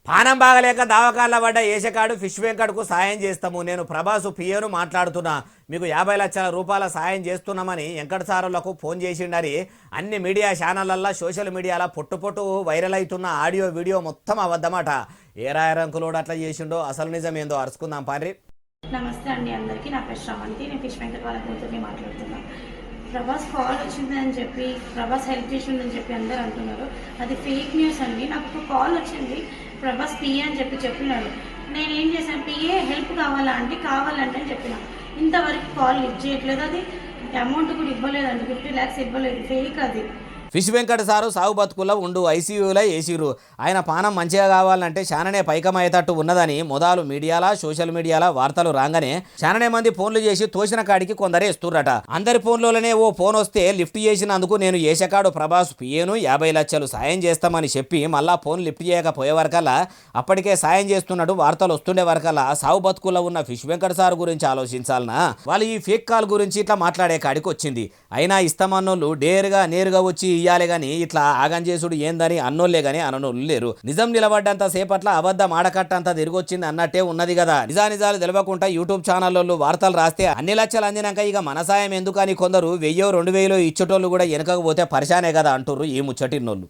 పానం బాగలేక దావకాళ్ళ పడ్డ ఏషకాడు ఫిష్ వెంకట్కు సాయం చేస్తాము. నేను ప్రభాసు పిఏను మాట్లాడుతున్నా. మీకు 50 లక్షల రూపాయల సాయం చేస్తున్నామని వెంకట సారులకు ఫోన్ చేసిండని అన్ని మీడియా ఛానళ్ళల్లో సోషల్ మీడియాలో పొట్టు వైరల్ అవుతున్న ఆడియో వీడియో మొత్తం అబద్ధమాట. ఏ రాయరంకులోడు అట్లా చేసిండో అసలు నిజం ఏందో అరుచుకుందాం పారి. నమస్తే అండి అందరికీ. నా పేరు శ్రవంతి. నేను ఫిష్ వెంకట్ వాళ్ళ కూతుర్ని మాట్లాడుతున్నా. ప్రభాస్ కాల్ వచ్చిందని చెప్పి, ప్రభాస్ హెల్ప్ చేసిందని చెప్పి అందరు అంటున్నారు. అది ఫేక్ న్యూస్ అండి. నాకు ఒక కాల్ వచ్చింది, ప్రభాస్ పిఏ అని చెప్పినాడు. నేనేం చేశాను, పిఏ హెల్ప్ కావాలా అంటే కావాలంటే అని చెప్పిన. ఇంతవరకు కాల్ లిఫ్ట్ చేయట్లేదు. అది అమౌంట్ కూడా ఇవ్వలేదండి, 50 lakhs ఇవ్వలేదు. ఫేక్ అది. ఫిష్ వెంకట సారు సాగు బతుకుల్లో ఉండు ఐసీయూలో వేసిరు. ఆయన పానం మంచిగా కావాలంటే చాననే పైకమయ్యేటట్టు ఉన్నదని మొదలు మీడియాలా సోషల్ మీడియాలా వార్తలు రాగానే చాననే మంది ఫోన్లు చేసి తోసిన కాడికి కొందరే ఇస్తుర్రట. అందరి ఫోన్లోనే ఓ ఫోన్ వస్తే లిఫ్ట్ చేసినందుకు నేను ఏషకాడు ప్రభాస్ పిఏను 50 లక్షలు సాయం చేస్తామని చెప్పి మళ్ళా ఫోన్ లిఫ్ట్ చేయకపోయే వరకల్లా అప్పటికే సాయం చేస్తున్నట్టు వార్తలు వస్తుండే వరకల్లా సాగు బతుకుల్లో ఉన్న ఫిష్ వెంకట సారు గురించి ఆలోచించాలనా వాళ్ళు ఈ ఫేక్ కాల్ గురించి ఇట్లా మాట్లాడే కాడికి వచ్చింది. అయినా ఇస్తామన్నోళ్ళు నేరుగా వచ్చి ఇయ్యాలి గాని ఇట్లా ఆగం చేసుడు ఏందని అన్నోళ్లే గాని అననోళ్ళు లేరు. నిజం నిలబడ్డంత సేపట్ల అబద్ధం ఆడకట్టంతా తిరిగొచ్చింది అన్నట్టే ఉన్నది కదా. నిజాలు తెలియకుండా యూట్యూబ్ ఛానల్లో వార్తలు రాస్తే అన్ని లక్షలు అందినాక ఇక మన సాయం ఎందుకని కొందరు 1000 2000 ఇచ్చేటోళ్ళు కూడా వెనకపోతే పరిశానే కదా అంటుర్రు ఈ ముచ్చటిన్నోళ్ళు.